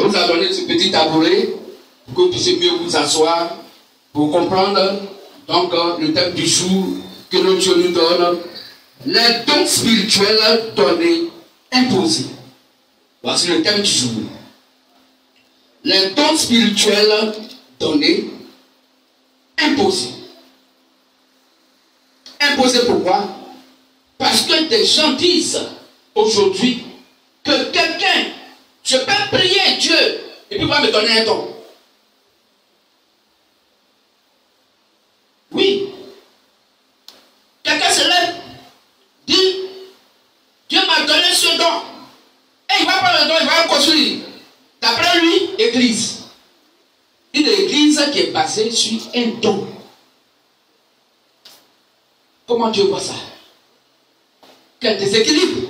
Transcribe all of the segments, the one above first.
On vous a donné ce petit tabouret pour que vous puissiez mieux vous asseoir, pour comprendre donc le thème du jour que notre Dieu nous donne. Les dons spirituels donnés, imposés. Voici le thème du jour. Les dons spirituels donnés, imposés. Imposés pourquoi? Parce que des gens disent aujourd'hui que quelqu'un, je peux prier Dieu et puis va me donner un don. Oui. Quelqu'un se lève, dit, Dieu m'a donné ce don. Et il va prendre le don, il va construire. D'après lui, église. Une église qui est basée sur un don. Comment Dieu voit ça? Quel déséquilibre.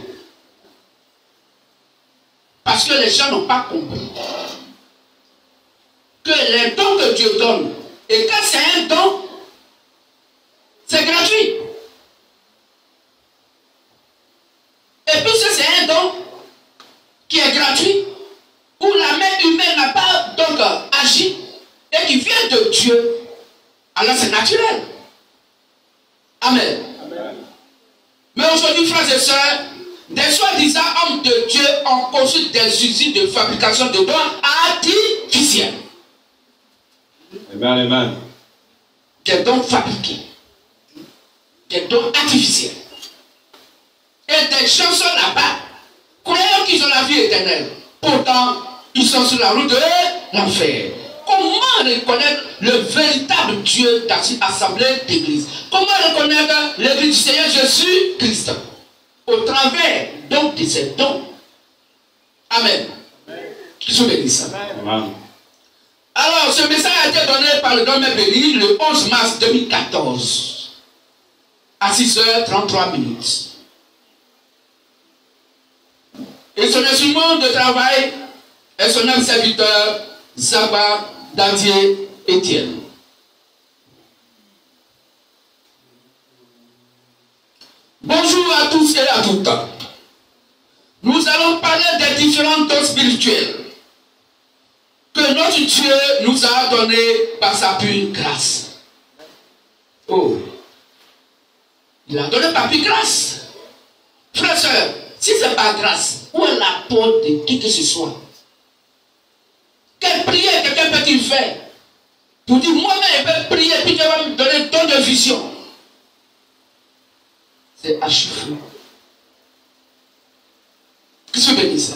Parce que les gens n'ont pas compris que les dons que Dieu donne, et quand c'est un don, c'est gratuit. Et puisque c'est un don qui est gratuit, où la main humaine n'a pas donc agi, et qui vient de Dieu, alors c'est naturel. Amen. Amen. Mais aujourd'hui, frères et sœurs, des soi-disant hommes de Dieu ont conçu des usines de fabrication de dons artificiels. Amen, amen. Des dons fabriqués. Des dons artificiels. Et des gens sont là-bas, croyant qu'ils ont la vie éternelle. Pourtant, ils sont sur la route de l'enfer. Comment reconnaître le véritable Dieu dans une assemblée d'église? Comment reconnaître l'église du Seigneur Jésus-Christ? Au travers donc de ces dons. Amen. Qui sont bénis. Amen. Alors, ce message a été donné par le Don Béni le 11 mars 2014 à 6h33. Et son instrument de travail est son homme serviteur Zaba Dadier Étienne. Bonjour à tous et à toutes. Nous allons parler des différents dons spirituels que notre Dieu nous a donnés par sa pure grâce. Oh, il a donné par pure grâce. Frères et sœurs, si ce n'est pas grâce, où est l'apport de qui que ce soit? Quelle prière quelqu'un peut-il faire pour dire moi-même je peux prier puis Dieu va me donner un don de vision? C'est achevé. Que Dieu bénisse.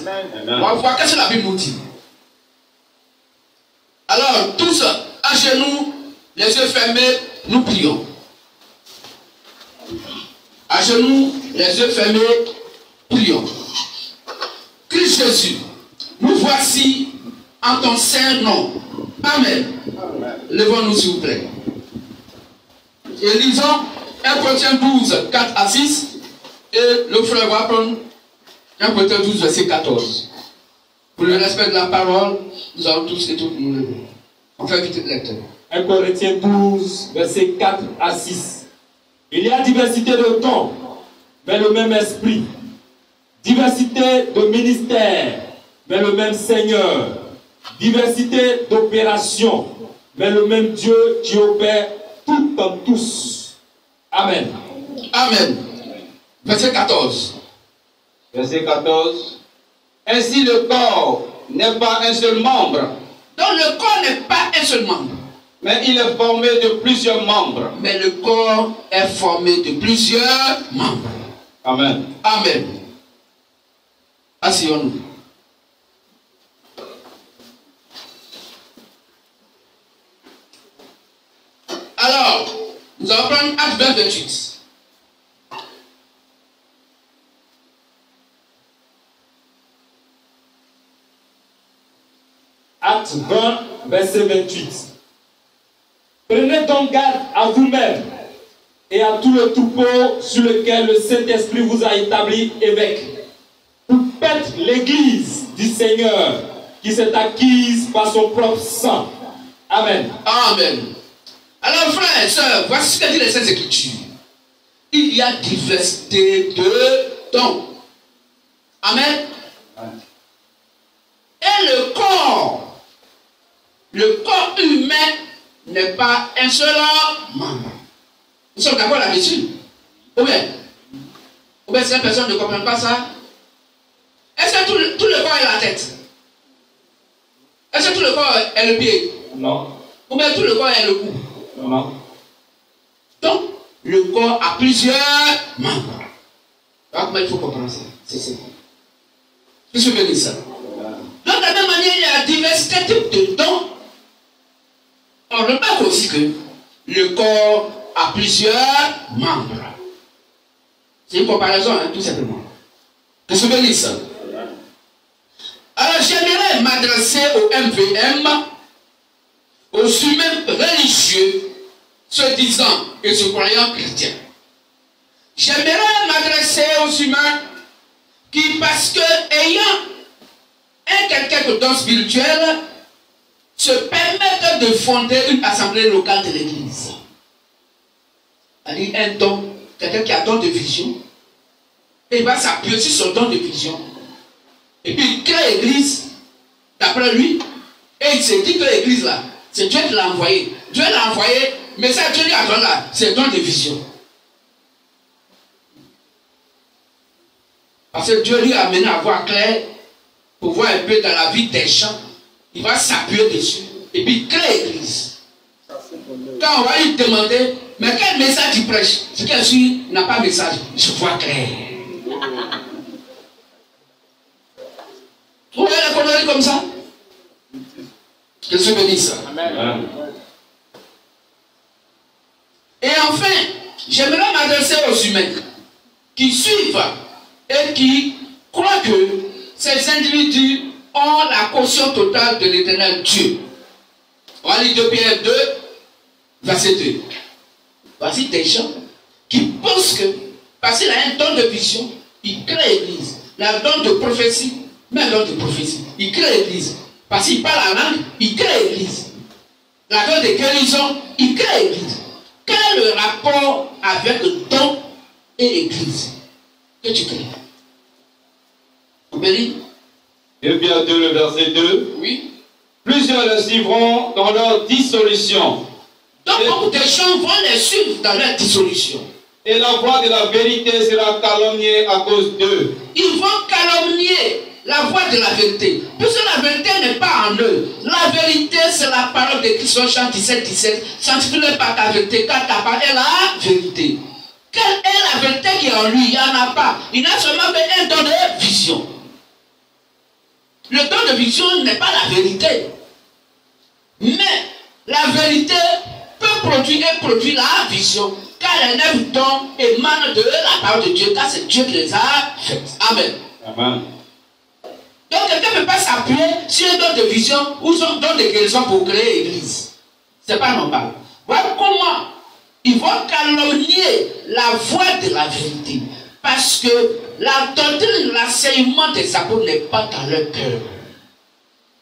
On va voir qu'est-ce que la Bible nous dit. Alors, tous à genoux, les yeux fermés, nous prions. À genoux, les yeux fermés, prions. Christ Jésus, nous voici en ton saint nom. Amen. Levons-nous s'il vous plaît. Et lisons 1 Corinthiens 12, 4 à 6. Et le frère va prendre 1 Corinthiens 12, verset 14. Pour le respect de la parole, nous allons tous et toutes nous lever. On fait vite lecteur. 1 Corinthiens 12, verset 4 à 6. Il y a diversité de dons, mais le même esprit. Diversité de ministères, mais le même Seigneur. Diversité d'opérations, mais le même Dieu qui opère tout en tous. Amen. Amen. Verset 14. Verset 14. Ainsi le corps n'est pas un seul membre. Donc le corps n'est pas un seul membre. Mais il est formé de plusieurs membres. Mais le corps est formé de plusieurs membres. Amen. Amen. Asseyons-nous. Alors, nous allons prendre Acte 20, 28. Acte 20, verset 28. Prenez donc garde à vous-même et à tout le troupeau sur lequel le Saint-Esprit vous a établi évêque, pour paître l'église du Seigneur qui s'est acquise par son propre sang. Amen. Amen. Alors, frères et sœurs, voici ce que dit les Saintes Écritures. Il y a diversité de dons. Amen. Et Et le corps humain n'est pas un seul membre. Nous sommes d'accord là-dessus? Ou bien si la personne ne comprend pas ça, est-ce que tout le corps est la tête? Est-ce que tout le corps est le pied? Non. Ou bien tout le corps est le cou? Non. Donc, le corps a plusieurs membres. Alors, comment il faut comprendre ça? C'est ça. Je suis venu ça. Donc, de la même manière, il y a diversité de types de dons. On remarque aussi que le corps a plusieurs membres. C'est une comparaison, hein, tout simplement. Je suis venu ça. Alors, j'aimerais m'adresser au MVM, aux humains religieux, se disant et se croyant chrétiens. J'aimerais m'adresser aux humains qui, parce que ayant quelques dons spirituels, se permettent de fonder une assemblée locale de l'église. C'est-à-dire un don, quelqu'un qui a don de vision, et il va s'appuyer sur son don de vision. Et puis il crée l'église, d'après lui, et il se dit que l'église là, c'est Dieu qui l'a envoyé. Dieu l'a envoyé, mais ça Dieu lui a donné là, c'est don de vision. Parce que Dieu lui a amené à voir clair, pour voir un peu dans la vie des gens. Il va s'appuyer dessus. Et puis il crée l'église. Quand on va lui demander, mais quel message il prêche? C'est qu'elle suit, n'a pas de message. Je vois clair. Vous voyez la connerie comme ça? Que Dieu bénisse ça. Amen. Et enfin, j'aimerais m'adresser aux humains qui suivent et qui croient que ces individus ont la caution totale de l'éternel Dieu. On va lire 2 Pierre 2, verset 2. Voici des gens qui pensent que, parce qu'il a un don de vision, il crée l'église. La don de prophétie, mais un don de prophétie, il crée l'église. Parce qu'il parle la langue, il crée l'église. La don de guérison, il crée l'église. Quel est le rapport avec le don et l'église que tu crées? On peut lire 2 Pierre 2, le verset 2. Oui. Plusieurs les suivront dans leur dissolution. Donc beaucoup de gens vont les suivre dans leur dissolution. Et la voix de la vérité sera calomniée à cause d'eux. Ils vont calomnier la voix de la vérité. Puisque la vérité n'est pas en eux. La vérité, c'est la parole de Christ, Jean 17, 17. Sanctifie-le par ta vérité, car ta parole est la vérité. Quelle est la vérité qui est en lui? Il n'y en a pas. Il n'a seulement fait un don de vision. Le don de vision n'est pas la vérité. Mais la vérité peut produire et produire la vision. Car les 9 dons émanent de la parole de Dieu. Car c'est Dieu qui les a faits. Amen. Amen. Donc quelqu'un ne peut pas s'appuyer sur un don de vision ou son don de guérison pour créer l'église. Ce n'est pas normal. Voilà comment ils vont calomnier la voix de la vérité. Parce que la doctrine, l'enseignement des apôtres n'est pas dans leur cœur.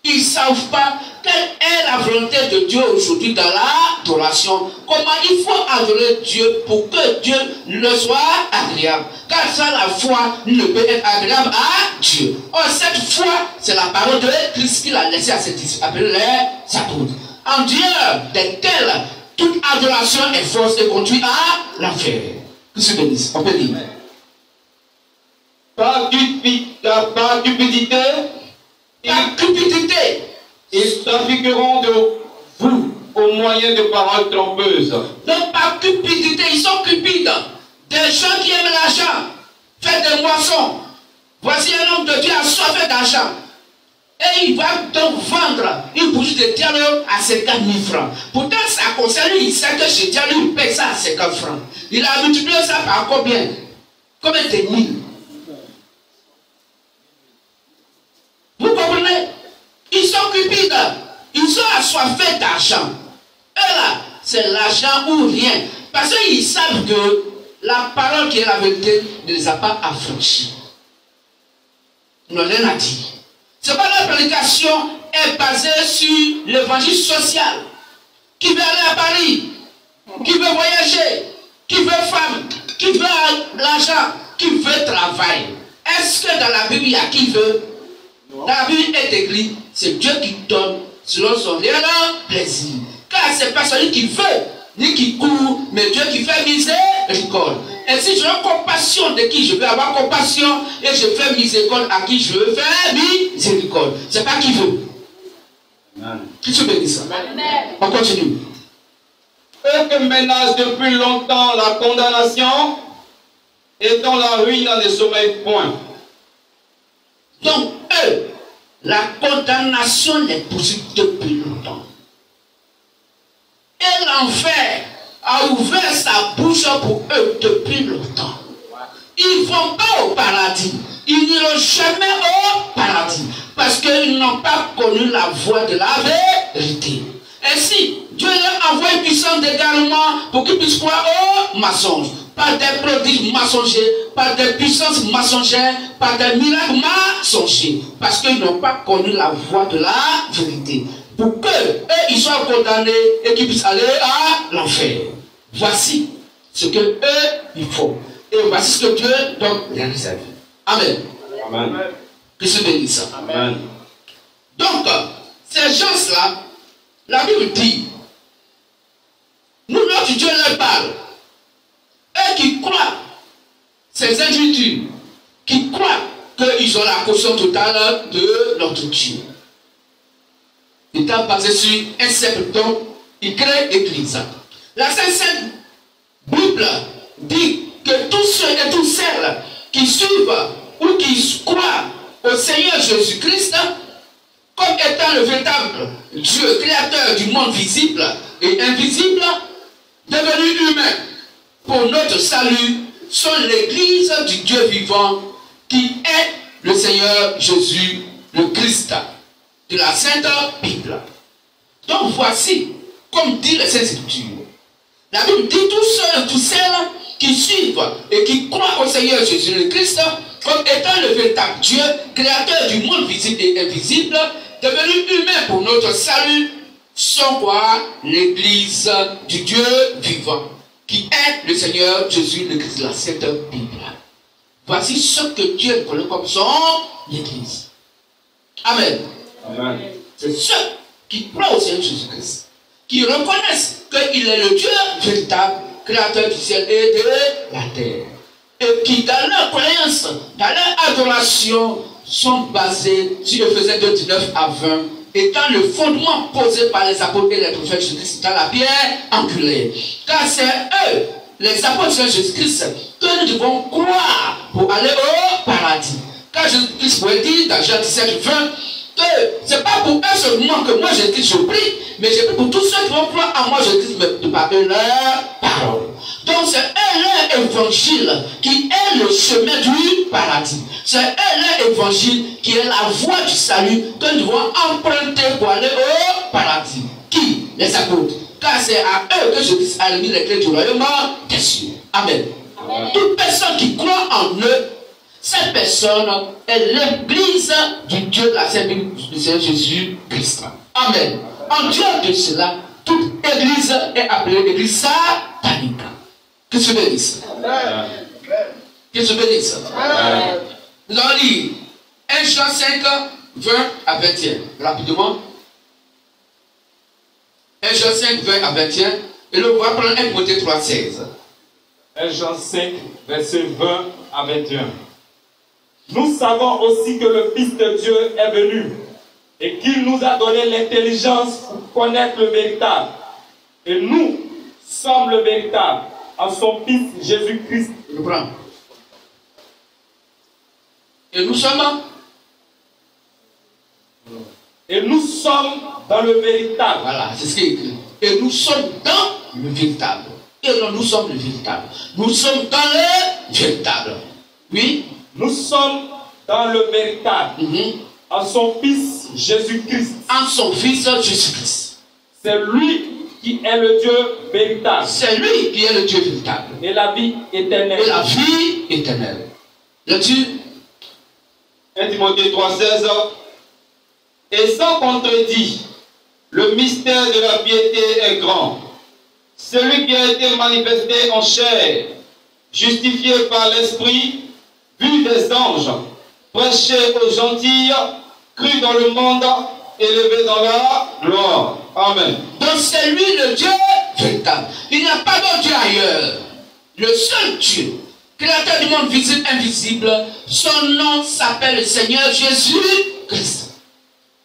Ils ne savent pas quelle est la volonté de Dieu aujourd'hui dans l'adoration. Comment il faut adorer Dieu pour que Dieu le soit agréable. Car sans la foi ne peut être agréable à Dieu. Or, cette foi, c'est la parole de Christ qu'il a laissé à ses disciples, appelés les apôtres. En Dieu desquels toute adoration est fausse et conduit à l'enfer. Que se bénisse. On peut dire. Par cupidité, ils trafiqueront de vous au moyen de paroles trompeuses. Donc par cupidité, ils sont cupides. Des gens qui aiment l'argent, faites des moissons. Voici un homme de Dieu assoiffé d'argent. Et il va donc vendre une bougie de diamant à 50 000 francs. Pourtant, ça concerne lui, il sait que chez Dieu, lui, il paye ça à 50 francs. Il a multiplié ça par combien? Combien de mille? Vous comprenez? Ils sont cupides. Ils sont assoiffés d'argent. Et là, c'est l'argent ou rien. Parce qu'ils savent que la parole qui est la vérité ne les a pas affranchis. Ils n'ont rien à dire. C'est pas la prédication est basée sur l'évangile social. Qui veut aller à Paris, qui veut voyager, qui veut femme, qui veut l'argent, qui veut travail. Est-ce que dans la Bible il y a qui veut? Dans la Bible est écrit, c'est Dieu qui donne selon son réel plaisir. Car c'est pas celui qui veut, ni qui court, mais Dieu qui fait miséricorde. Et si je veux compassion de qui je veux avoir compassion, et je fais miséricorde à qui je veux faire miséricorde. C'est pas qui veut. Qui se bénisse. On continue. Eux que menace depuis longtemps la condamnation et dont la ruine ne sommeille point. Donc, eux, la condamnation les poursuit depuis longtemps. Et l'enfer a ouvert sa bouche pour eux depuis longtemps. Ils ne vont pas au paradis. Ils n'iront jamais au paradis. Parce qu'ils n'ont pas connu la voie de la vérité. Ainsi, Dieu leur envoie une puissance d'égarement pour qu'ils puissent croire au mensonge. Par des prodiges mensongers, par des puissances mensongères, par des miracles mensongers. Parce qu'ils n'ont pas connu la voie de la vérité. Pour qu'eux, ils soient condamnés et qu'ils puissent aller à l'enfer. Voici ce que eux, ils font. Et voici ce que Dieu donne les réserves. Amen. Amen. Que se bénisse. Amen. Donc, ces gens-là, la Bible dit, nous, notre Dieu leur parle. Eux qui croient, ces individus, qui croient qu'ils ont la caution totale de notre Dieu. Étant basé sur un simple don, il crée l'Église. La Sainte Bible dit que tous ceux et toutes celles qui suivent ou qui croient au Seigneur Jésus-Christ comme étant le véritable Dieu, créateur du monde visible et invisible, devenu humain pour notre salut, sont l'Église du Dieu vivant qui est le Seigneur Jésus, le Christ, de la Sainte Bible. Donc voici, comme dit les Saintes Écritures, la Bible dit tous ceux et toutes celles qui suivent et qui croient au Seigneur Jésus le Christ comme étant le véritable Dieu, créateur du monde visible et invisible, devenu humain pour notre salut, sont quoi? L'Église du Dieu vivant, qui est le Seigneur Jésus le Christ de la Sainte Bible. Voici ce que Dieu connaît comme son Église. Amen. Amen. C'est ceux qui croient au Seigneur Jésus-Christ, qui reconnaissent qu'il est le Dieu véritable, créateur du ciel et de la terre. Et qui, dans leur croyance, dans leur adoration, sont basés sur Ephésiens 2, 19 à 20, étant le fondement posé par les apôtres et les prophètes Jésus-Christ dans la pierre angulaire. Car c'est eux, les apôtres de Jésus-Christ, que nous devons croire pour aller au paradis. Car Jésus-Christ pourrait dire dans Jean 17, 20, que ce n'est pas pour eux seulement que moi Jésus-Christ je prie, mais je prie pour tous ceux qui vont croire en moi Jésus-Christ, mais de par eux leur parole. Donc c'est eux leur évangile qui est le chemin du paradis. C'est eux leur évangile qui est la voie du salut que nous devons emprunter pour aller au paradis. Qui? Les apôtres. Car c'est à eux que Jésus a mis les clés du royaume des cieux. Amen. Amen. Toute personne qui croit en eux, cette personne est l'Église du Dieu de la Sainte Bible du Seigneur Jésus-Christ. Amen. En dehors de cela, toute Église est appelée Église satanique. Que se bénisse. Que se bénisse. Nous allons lire 1 Jean 5, 20 à 21. Rapidement. 1 Jean 5, 20 à 21. Et là, on va prendre 1 Timothée 3, 16. 1 Jean 5, verset 20 à 21. Nous savons aussi que le Fils de Dieu est venu et qu'il nous a donné l'intelligence pour connaître le véritable. Et nous sommes le véritable en son Fils Jésus-Christ. Je prends. Et nous sommes. Et nous sommes dans le véritable. Voilà, c'est ce qui est écrit. Et nous sommes dans le véritable. Et non, nous sommes le véritable. Nous sommes dans le véritable. Oui. Nous sommes dans le véritable. En son Fils Jésus-Christ. En son Fils Jésus-Christ. C'est lui qui est le Dieu véritable. C'est lui qui est le Dieu véritable. Et la vie éternelle. Et la vie éternelle. Le Dieu. 1 Timothée 3, 16. Et sans contredit, le mystère de la piété est grand. Celui qui a été manifesté en chair, justifié par l'Esprit, vu des anges, prêché aux gentils, cru dans le monde, élevé dans la gloire. Amen. Donc c'est lui le Dieu véritable. Il n'y a pas d'autre Dieu ailleurs. Le seul Dieu, créateur du monde visible, invisible, son nom s'appelle le Seigneur Jésus-Christ.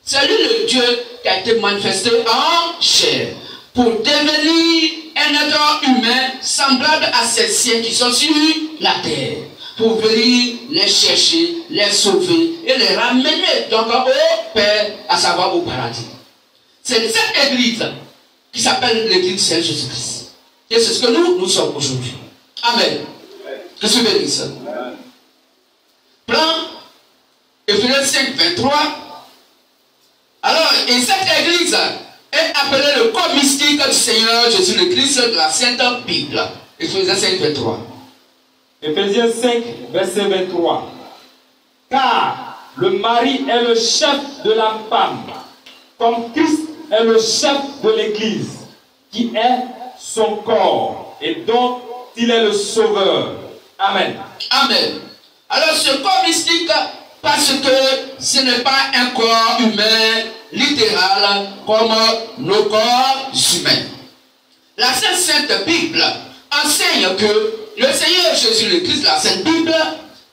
C'est lui le Dieu qui a été manifesté en chair pour devenir un être humain semblable à ces siens qui sont sur la terre, pour venir les chercher, les sauver et les ramener donc au Père, à savoir au paradis. C'est cette église qui s'appelle l'église du Seigneur Jésus-Christ. Et c'est ce que nous sommes aujourd'hui. Amen. Que se bénisse. Plan Éphésiens 5, 23. Alors, et cette église est appelée le corps mystique du Seigneur Jésus-Christ de la Sainte Bible. Éphésiens 5, 23. Éphésiens 5, verset 23. Car le mari est le chef de la femme, comme Christ est le chef de l'église, qui est son corps, et dont il est le sauveur. Amen. Amen. Alors ce corps mystique, parce que ce n'est pas un corps humain littéral comme nos corps humains. La Sainte Bible enseigne que le Seigneur Jésus-Christ, la Sainte Bible,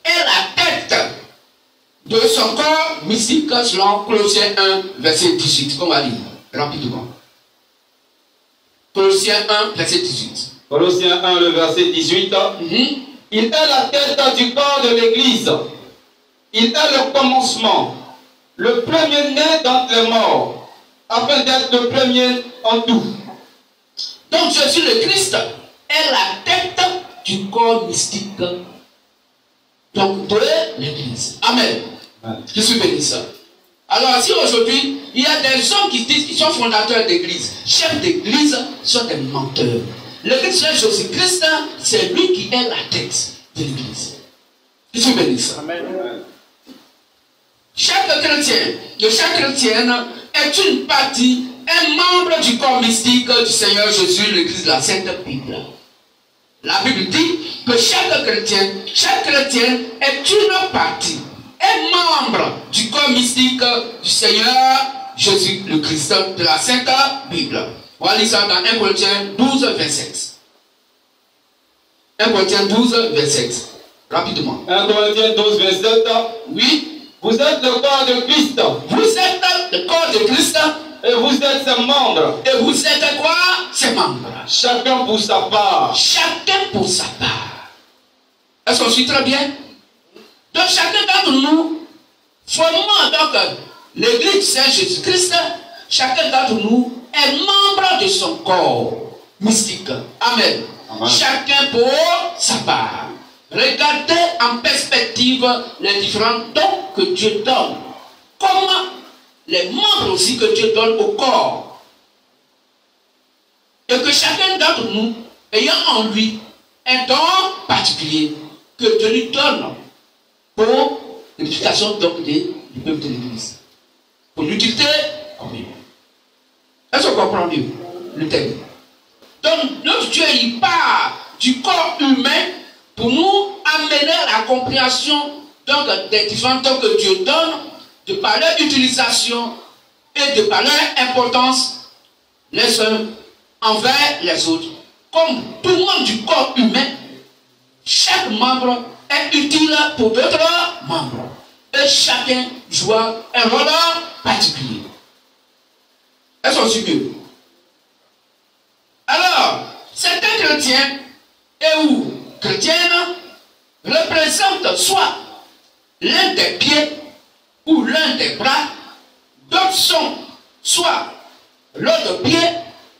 est la tête de son corps mystique selon Colossiens 1, verset 18. On va lire rapidement. Colossiens 1, verset 18. Colossiens 1, le verset 18. Il est la tête du corps de l'Église. Il est le commencement, le premier-né d'entre les morts, afin d'être le premier en tout. Donc Jésus le Christ est la tête du corps mystique donc de l'Église. Amen. Je suis béni ça. Alors si aujourd'hui il y a des hommes qui disent qu'ils sont fondateurs d'église, chefs d'église, sont des menteurs. L'église de Jésus-Christ, c'est lui qui est la tête de l'église. Je suis béni ça. Amen. Chaque chrétien, de chaque chrétienne est une partie, un membre du corps mystique du Seigneur Jésus, l'église de la Sainte Bible. La Bible dit que chaque chrétienne est une partie, un membre du corps mystique du Seigneur Jésus, le Christ de la Sainte Bible. On va lire ça dans 1 Corinthiens 12, 27. 1 Corinthiens 12, 27. Rapidement. 1 Corinthiens 12, 27. Oui. Vous êtes le corps de Christ. Vous êtes le corps de Christ. Et vous êtes ses membres. Et vous êtes quoi? Ses membres. Chacun pour sa part. Chacun pour sa part. Est-ce qu'on suit très bien? Donc chacun d'entre nous, formant donc l'église du Seigneur Jésus-Christ, chacun d'entre nous est membre de son corps mystique. Amen. Amen. Chacun pour sa part. Regardez en perspective les différents dons que Dieu donne. Comment les membres aussi que Dieu donne au corps. Et que chacun d'entre nous, ayant en lui un don particulier, que Dieu lui donne pour l'édification donc du peuple de l'Église. Pour l'utilité commune. Est-ce qu'on comprend mieux le thème? Donc notre Dieu, il part du corps humain pour nous amener à la compréhension donc, des différents dons que Dieu donne, de par leur utilisation et de par leur importance les uns envers les autres. Comme tout le monde du corps humain, chaque membre est utile pour d'autres membres. Et chacun joue un rôle particulier. Est-ce qu'on suit mieux? Alors, certains chrétiens et ou chrétiennes représentent soit l'un des pieds ou l'un des bras, d'autres sont soit l'autre pied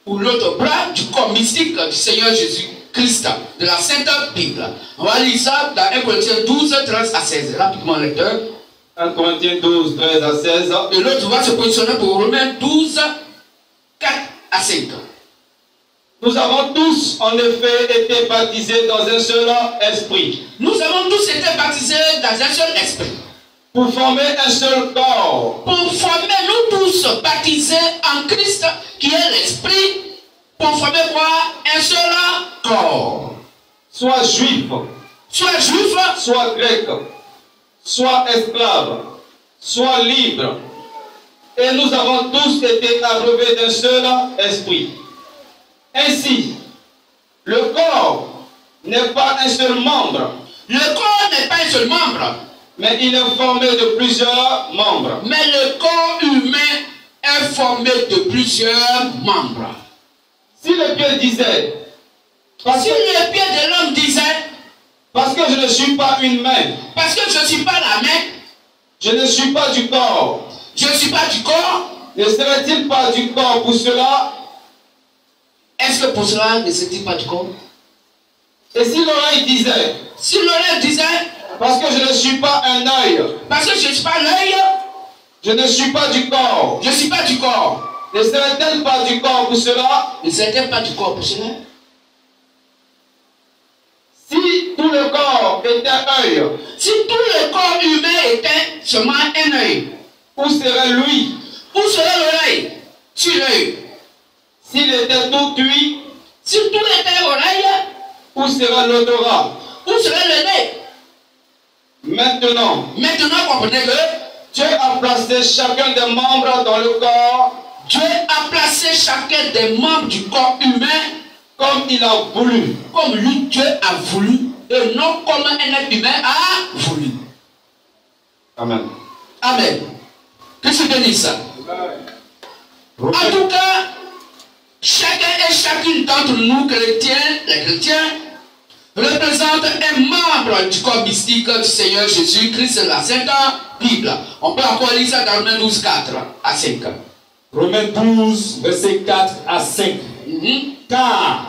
ou l'autre bras du corps mystique du Seigneur Jésus-Christ, de la Sainte Bible. On va lire ça dans 1 Corinthiens 12, 13 à 16. Rapidement, lecteur. 1 Corinthiens 12, 13 à 16. Et l'autre va se positionner pour Romains 12, 4 à 5. Nous avons tous, en effet, été baptisés dans un seul esprit. Nous avons tous été baptisés dans un seul esprit. Pour former un seul corps. Pour former, nous tous baptisés en Christ, qui est l'esprit, pour former quoi? Un seul corps. Soit juif, soit grec, soit esclave, soit libre, et nous avons tous été abreuvés d'un seul esprit. Ainsi, le corps n'est pas un seul membre. Le corps n'est pas un seul membre. Mais il est formé de plusieurs membres. Mais le corps humain est formé de plusieurs membres. Si le pied disait, Si le pied de l'homme disait, parce que je ne suis pas une main, parce que je ne suis pas la main, je ne suis pas du corps, je ne suis pas du corps, ne serait-il pas du corps pour cela? est-ce que pour cela ne serait-il pas du corps? Et si l'oreille disait, Si l'oreille disait, parce que je ne suis pas un œil, parce que je ne suis pas l'œil, je ne suis pas du corps, je ne suis pas du corps, ne serait-elle pas du corps pour cela? ne serait-elle pas du corps pour cela? Si tout le corps était œil, Si tout le corps humain était seulement un œil, où serait lui? où serait l'oreille? Sur l'œil. S'il était tout cuit, Si tout était oreille, où serait l'odorat? où serait le nez? Maintenant, Comprenez que Dieu a placé chacun des membres dans le corps Dieu a placé chacun des membres du corps humain comme il a voulu. comme lui, Dieu a voulu, et non comme un être humain a voulu. Amen. Amen. Que se bénisse ça. En tout cas, chacun et chacune d'entre nous, chrétiens, les chrétiens, représente un membre du corps mystique du Seigneur Jésus-Christ, la Sainte Bible. On peut encore lire ça dans Romains 12, 4 à 5. Romains 12, versets 4 à 5. Car,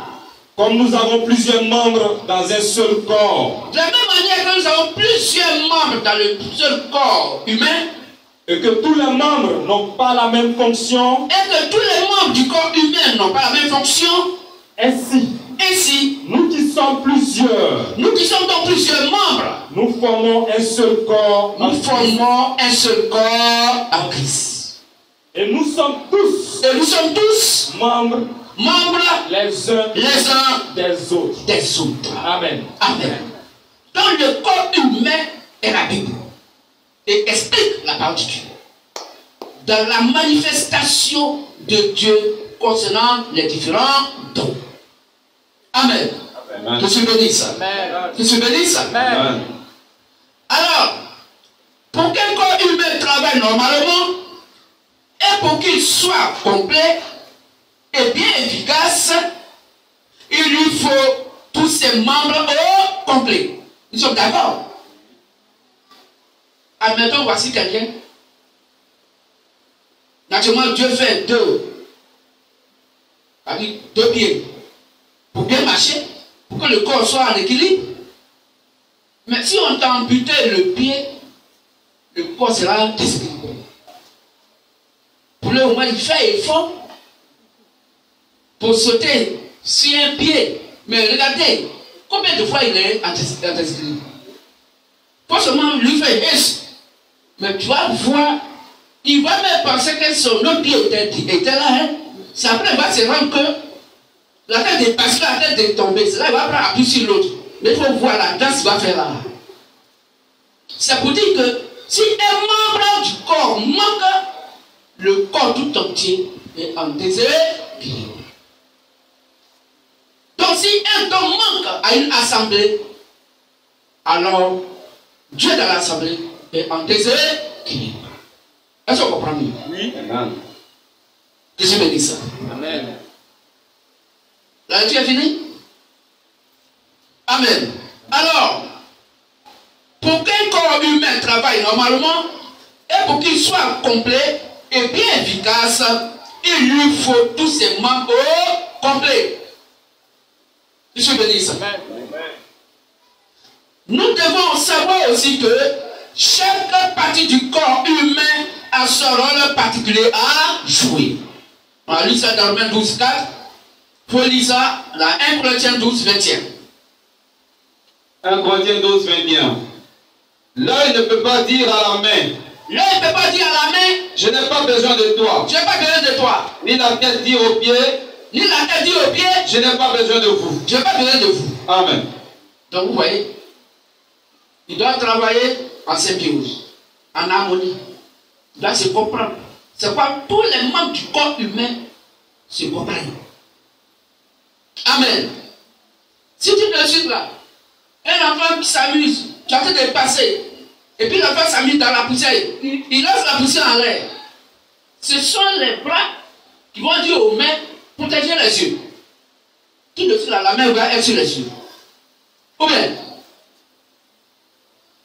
comme nous avons plusieurs membres dans un seul corps, De la même manière que nous avons plusieurs membres dans le seul corps humain, et que tous les membres n'ont pas la même fonction, et que tous les membres du corps humain n'ont pas la même fonction, ainsi, nous qui sommes plusieurs, nous qui sommes donc plusieurs membres, nous formons un seul corps en nous Christ. formons un seul corps en Christ. Et nous sommes tous membres les uns des autres. Amen. Amen. Donc le corps humain est la Bible et explique la parole de Dieu dans la manifestation de Dieu concernant les différents dons. Amen. Amen. Que tu bénisses. Que tu bénisses. Amen. Alors, pour qu'un corps humain travaille normalement et pour qu'il soit complet et bien efficace, il lui faut tous ses membres au complet. Nous sommes d'accord? Admettons, voici quelqu'un. Naturellement, Dieu fait deux pieds pour bien marcher, pour que le corps soit en équilibre. Mais si on t'amputait le pied, le corps sera déséquilibré. Pour le moment, il fait effort pour sauter sur un pied. Mais regardez, combien de fois il est en déséquilibre. Pas seulement lui faire yes, mais tu vas voir, il va même penser que son autre pied était là. Hein. C'est après il va se rendre que la tête est passée, la tête est tombée. C'est là il va prendre appui sur l'autre. Mais il faut voir la danse qu'il va faire là. C'est pour dire que si un membre du corps manque, le corps tout entier est en déséquilibre. Donc si un don manque à une assemblée, alors Dieu dans l'assemblée est en déséquilibre. Est-ce qu'on comprend mieux? Oui. Amen. Que je me dise ça. Amen. La lecture est finie? Amen. Alors, pour qu'un corps humain travaille normalement et pour qu'il soit complet et bien efficace, il lui faut tous ses membres complets. Que je me dise ça. Nous devons savoir aussi que chaque partie du corps humain a son rôle particulier à jouer. On a lu ça dans Romains 12, 4. Il faut lire ça dans 1 Corinthiens 12, 21. 1 Corinthiens 12, 21. L'œil ne peut pas dire à la main, L'œil ne peut pas dire à la main, je n'ai pas besoin de toi. je n'ai pas besoin de toi. Ni la tête dire aux pieds, Ni la tête dire aux pieds, je n'ai pas besoin de vous. je n'ai pas besoin de vous. Amen. Donc vous voyez, il doit travailler en symbiose, en harmonie. Il doit se comprendre. C'est quoi? Tous les membres du corps humain se comprennent. Amen. Si tu te suis là, un enfant qui s'amuse, tu es en train de passer, et puis l'enfant s'amuse dans la poussière, il lance la poussière en l'air. Ce sont les bras qui vont dire aux mains, protéger les yeux. Tout de suite là, la main va être sur les yeux. Ou bien,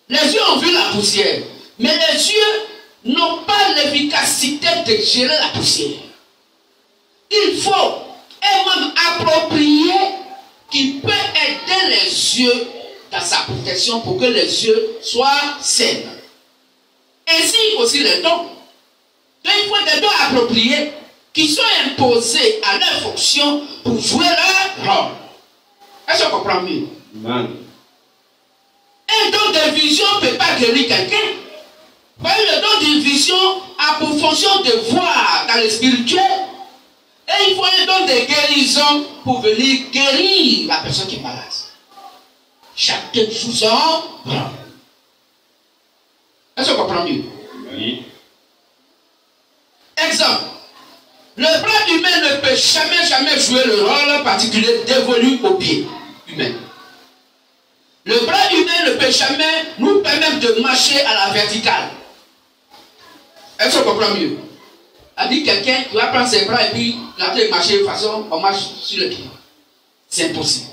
les yeux ont vu la poussière, mais les yeux n'ont pas l'efficacité de gérer la poussière. Il faut un membre approprié qui peut aider les yeux dans sa protection pour que les yeux soient sains. Ainsi aussi les dons. Donc il faut des dons appropriés qui sont imposés à leur fonction pour jouer leur rôle. Est-ce qu'on comprend mieux? Amen. Un don de vision ne peut pas guérir quelqu'un. Le don de vision a pour fonction de voir dans le spirituel. Et il faut un don de guérison pour venir guérir la personne qui est malade. Chacun joue son rôle. Est-ce qu'on comprend mieux? Oui. Exemple. Le bras humain ne peut jamais jouer le rôle particulier dévolu au pied humain. Le bras humain ne peut jamais nous permettre de marcher à la verticale. Est-ce qu'on comprend mieux? A dit quelqu'un qui va prendre ses bras et puis il va marcher de façon, on marche sur le pied. C'est impossible.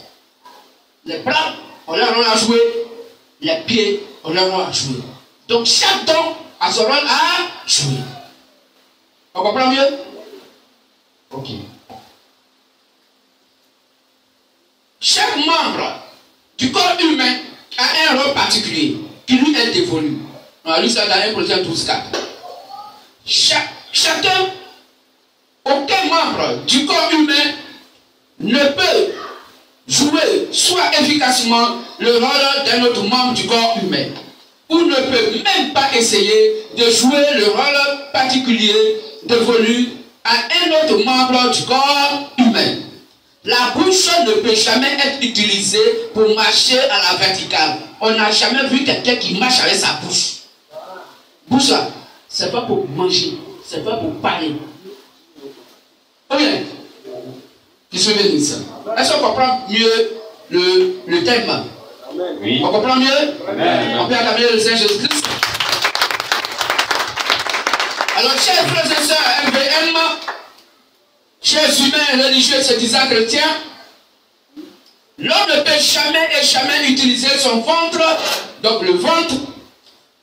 Les bras, on leur rôle à jouer. Les pieds, on leur rôle à jouer. Donc chaque don a son rôle à jouer. On comprend mieux? Ok. Chaque membre du corps humain a un rôle particulier qui lui est dévolu. On a lu ça dans 1 Corinthiens 12:4. Chacun, aucun membre du corps humain ne peut jouer soit efficacement le rôle d'un autre membre du corps humain, ou ne peut même pas essayer de jouer le rôle particulier dévolu à un autre membre du corps humain. La bouche ne peut jamais être utilisée pour marcher à la verticale. On n'a jamais vu quelqu'un qui marche avec sa bouche. Bouche là, c'est pas pour manger, c'est pas pour parler. Ok. Je suis venu ça. Est-ce qu'on comprend mieux le thème? Oui. On comprend mieux? Amen. On peut acclamer le Seigneur Jésus-Christ. Alors, chers frères et sœurs, MVM, chers humains religieux se disant chrétiens, l'homme ne peut jamais utiliser son ventre, donc le ventre,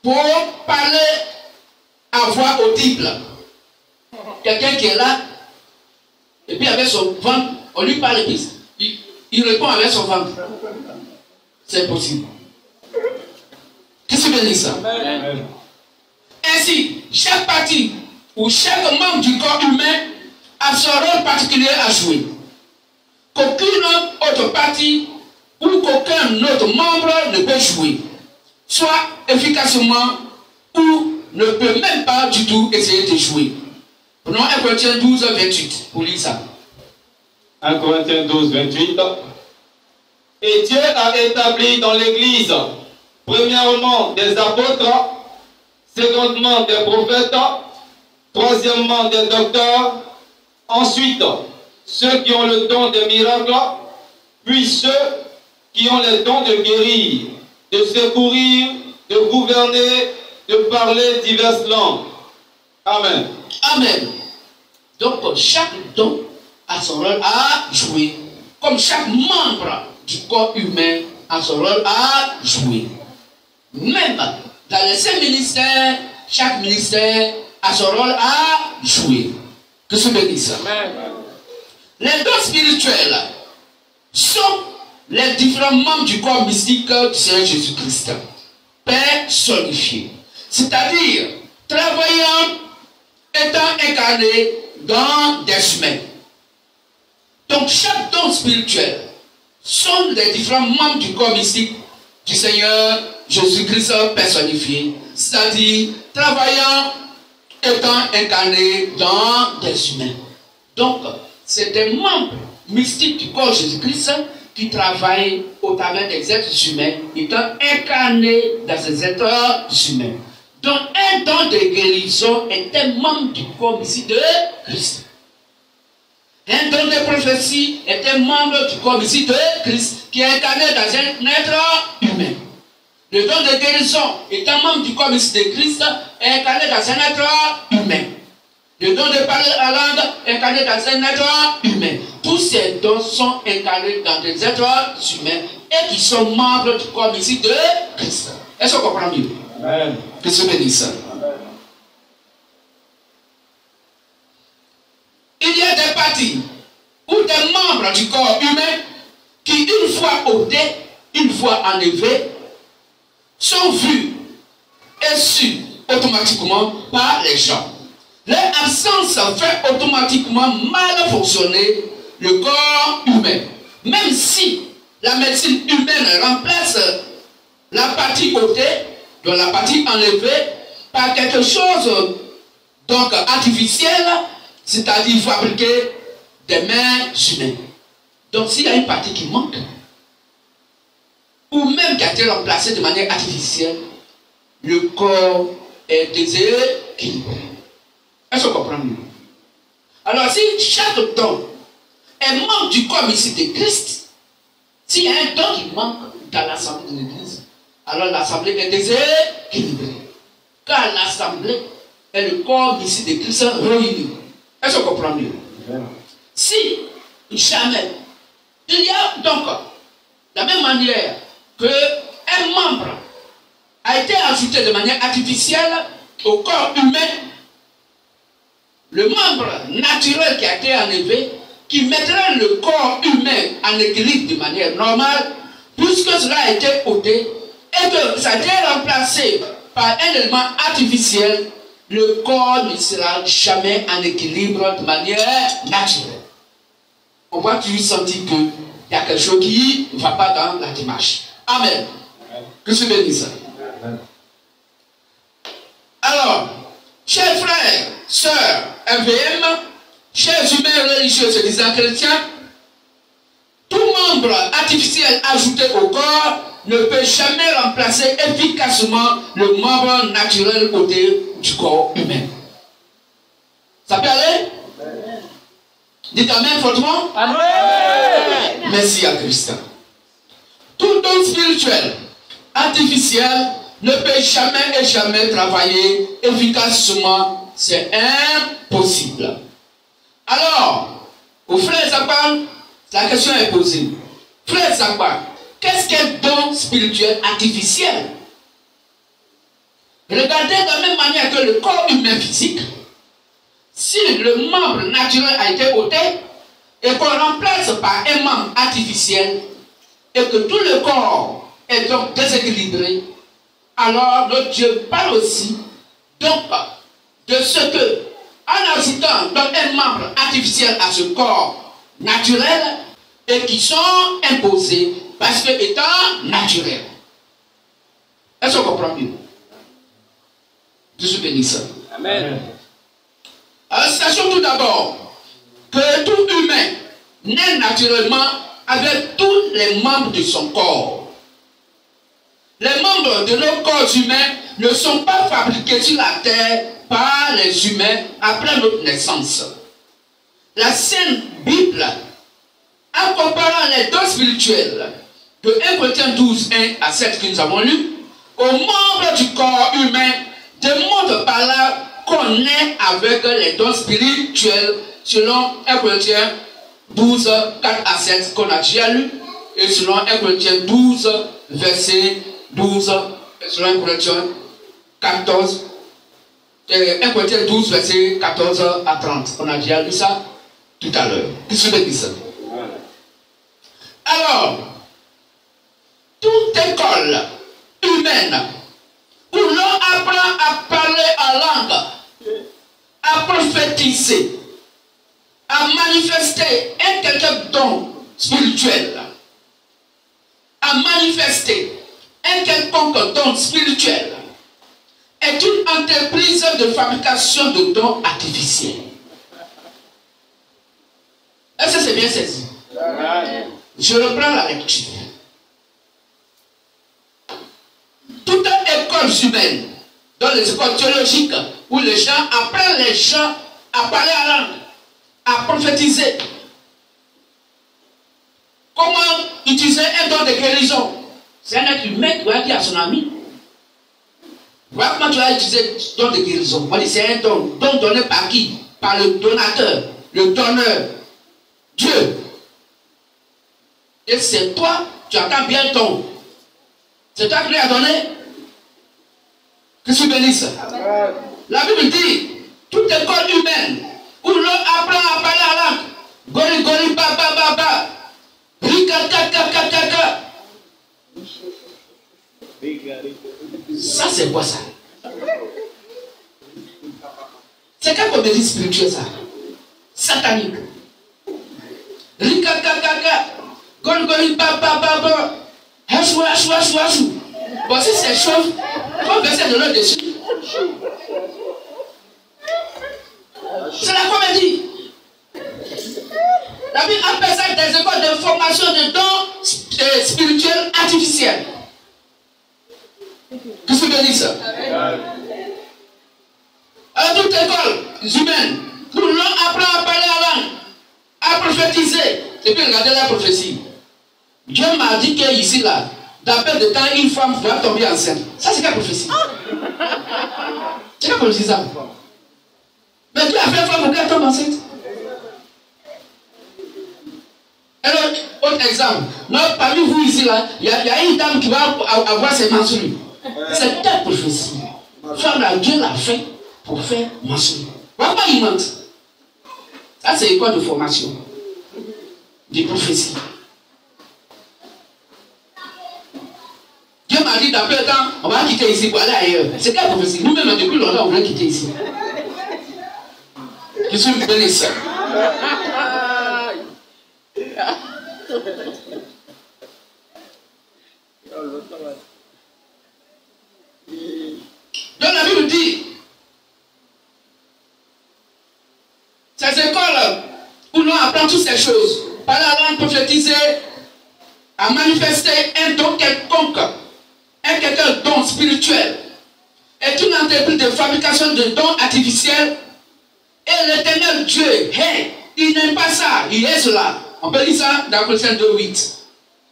pour parler à voix audible. Quelqu'un qui est là, et puis avec son ventre, on lui parle et puis il répond avec son ventre. C'est impossible. Qu'est-ce que veut dire ça? Amen. Ainsi, chaque partie ou chaque membre du corps humain a son rôle particulier à jouer. Qu'aucune autre partie ou qu'aucun autre membre ne peut jouer, soit efficacement ou ne peut même pas du tout essayer de jouer. Prenons 1 Corinthiens 12:28 pour lire ça. 1 Corinthiens 12:28. Et Dieu a établi dans l'Église, premièrement des apôtres, secondement des prophètes, troisièmement des docteurs, ensuite ceux qui ont le don des miracles, puis ceux qui ont le don de guérir, de secourir, de gouverner, de parler diverses langues. Amen. Amen. Donc chaque don a son rôle à jouer. Comme chaque membre du corps humain a son rôle à jouer. Même dans les 5 ministères, chaque ministère a son rôle à jouer. Que se dit ça? Les dons spirituels sont les différents membres du corps mystique du Seigneur Jésus-Christ, personnifiés. C'est-à-dire, travaillant, étant incarné dans des humains. Donc, chaque don spirituel sont les différents membres du corps mystique du Seigneur Jésus-Christ personnifié. C'est-à-dire, travaillant, étant incarné dans des humains. Donc, c'est des membres mystiques du corps Jésus-Christ qui travaillent au travers des êtres humains, étant incarnés dans ces êtres humains. Donc un don de guérison est un membre du corps mystique de Christ. Un don de prophétie est un membre du corps mystique de Christ qui est incarné dans un être humain. Le don de guérison est un membre du corps mystique de Christ incarné dans un être humain. Le don de parler la langue incarné dans un être humain. Tous ces dons sont incarnés dans des êtres humains et qui sont membres du corps mystique de Christ. Est-ce qu'on comprend mieux? Amen. Que se bénisse. Il y a des parties ou des membres du corps humain qui, une fois ôtés, une fois enlevés, sont vus et su automatiquement par les gens. Leur absence fait automatiquement mal fonctionner le corps humain. Même si la médecine humaine remplace la partie ôtée, donc la partie enlevée, par quelque chose donc artificiel, c'est-à-dire fabriquer des mains humaines. Donc s'il y a une partie qui manque, ou même qui a été remplacée de manière artificielle, le corps est déséquilibré. Est-ce qu'on comprend mieux? Alors si chaque don est membre du corps mystique de Christ, s'il y a un don qui manque dans l'assemblée de l'Église, alors l'assemblée est déséquilibrée. Car l'assemblée est le corps mystique de Christ réuni. Est-ce qu'on comprend mieux? Si jamais il y a donc, de la même manière qu'un membre a été ajouté de manière artificielle au corps humain, le membre naturel qui a été enlevé, qui mettrait le corps humain en équilibre de manière normale, puisque cela a été ôté et que ça a été remplacé par un élément artificiel, le corps ne sera jamais en équilibre de manière naturelle. On va toujours sentir qu'il y a quelque chose qui ne va pas dans la démarche. Amen. Que se bénisse. Alors, chers frères, sœurs, MVM, chers humains religieux se disant chrétiens, tout membre artificiel ajouté au corps ne peut jamais remplacer efficacement le membre naturel ôté du corps humain. Ça peut aller? Dites Amen fortement. Amen. Merci à Christ. Tout don spirituel artificiel ne peut jamais et jamais travailler efficacement. C'est impossible. Alors, aux frères Zakban, la question est posée. Frères Zakban, qu'est-ce qu'un don spirituel artificiel? Regardez de la même manière que le corps humain physique, si le membre naturel a été ôté et qu'on remplace par un membre artificiel et que tout le corps est donc déséquilibré, alors notre Dieu parle aussi donc de ce que, en ajoutant donc un membre artificiel à ce corps naturel et qui sont imposés parce que étant naturel. Est-ce qu'on comprend mieux? Je suis bénissant. Amen. Alors, sachons tout d'abord que tout humain naît naturellement avec tous les membres de son corps. Les membres de nos corps humains ne sont pas fabriqués sur la terre par les humains après notre naissance. La Sainte Bible, en comparant les dons spirituels de 1 Corinthiens 12, 1 à 7 que nous avons lu, aux membres du corps humain, démontre par là qu'on est avec les dons spirituels selon 1 Corinthiens 12, 4 à 7 qu'on a déjà lu, et selon 1 Corinthiens 12, verset 12, selon 1 Corinthiens 14, 1 Corinthiens 12, verset 14 à 30. On a déjà lu ça tout à l'heure. Qu'est-ce que je dis ça? Alors, toute école humaine où l'on apprend à parler en langue, à prophétiser, à manifester un quelconque don spirituel, à manifester un quelconque don spirituel, est une entreprise de fabrication de dons artificiels. Est-ce que c'est bien saisi? Je reprends la lecture. Toute école humaine dans les écoles théologiques, où les gens apprennent les gens à parler en langue, à prophétiser. Comment utiliser un don de guérison? C'est un être humain qui va dire à son ami. Voilà comment tu vas utiliser le don de guérison. On dit c'est un don donné par qui? Par le donateur, le donneur, Dieu. Et c'est toi, tu entends bien ton. C'est toi qui lui as donné. Que tu bénisses. La Bible dit, toute école humaine où l'on apprend à parler en langue, gori gori ba ba ba ba, rika kaka kaka kaka. Ça c'est quoi ça? C'est quelle comédie spirituelle ça? Satanique. Rika kaka kaka, gori gori ba ba ba ba, hachou hachou hachou hachou. Bon, si c'est chaud, il faut verser de l'eau dessus. C'est la comédie. La Bible appelle ça des écoles de formation de dons spirituels artificiels. Qu'est-ce que tu dis ça? À toute école humaine, où l'on apprend à parler en langue, à prophétiser, et puis regardez la prophétie. Dieu m'a dit qu'ici là, d'après de temps, une femme va tomber enceinte. Ça, c'est quelle prophétie? C'est quelle prophétie ça? Mais Dieu a fait femme pour qu'elle tombe enceinte. Alors, autre exemple. Parmi vous ici, là, il y a une dame qui va avoir ses menstrues. C'est quelle prophétie? Femme là, Dieu l'a fait pour faire menstrues. Pourquoi il ment? Ça, c'est l'école de formation. Des prophéties. Dieu m'a dit d'après le temps, on va quitter ici pour aller ailleurs. C'est quelle prophétie? Nous-mêmes, depuis longtemps, on voulait quitter ici. Qui sont bénissants. Donc la Bible dit, ces écoles où l'on apprend toutes ces choses, par la langue prophétisée, à manifester un don quelconque, un don spirituel, est une entreprise de fabrication de dons artificiels. Et l'éternel Dieu, il n'aime pas ça, il est cela. On peut lire ça dans Colossiens 2:8.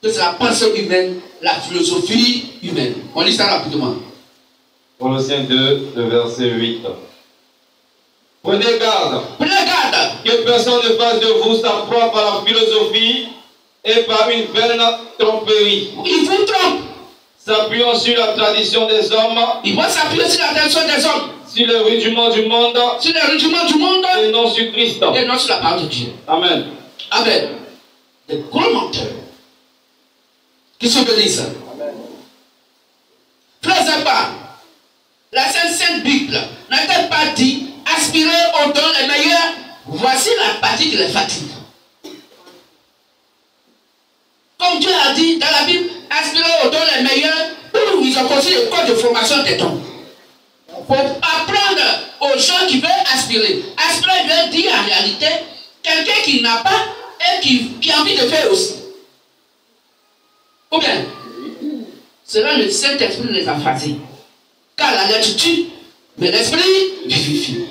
C'est la pensée humaine, la philosophie humaine. On lit ça rapidement. Colossiens 2, le verset 8. Prenez garde. Prenez garde. Que personne ne fasse de vous sa proie par la philosophie et par une vaine tromperie. Il vous trompe. S'appuyant sur la tradition des hommes. Il va s'appuyer sur la tradition des hommes. Sur le rudiment du monde. Sur le rudiment du monde. Et non sur Christ. Et non sur la parole de Dieu. Amen. Amen. Des gros menteurs. Qui sont bénis. Amen. Frères et pas. La Sainte Bible n'a-t-elle pas dit aspirer aux dons les meilleurs? Voici la partie qui les fatigue. Comme Dieu a dit dans la Bible, aspirer aux dons les meilleurs, ils ont construit le code de formation des dons. Pour apprendre aux gens qui veulent aspirer. Aspirer veut dire en réalité quelqu'un qui n'a pas et qui a envie de faire aussi. Ou bien, cela le Saint-Esprit les a fatigués. Car la lettre tue, mais l'esprit vivifie.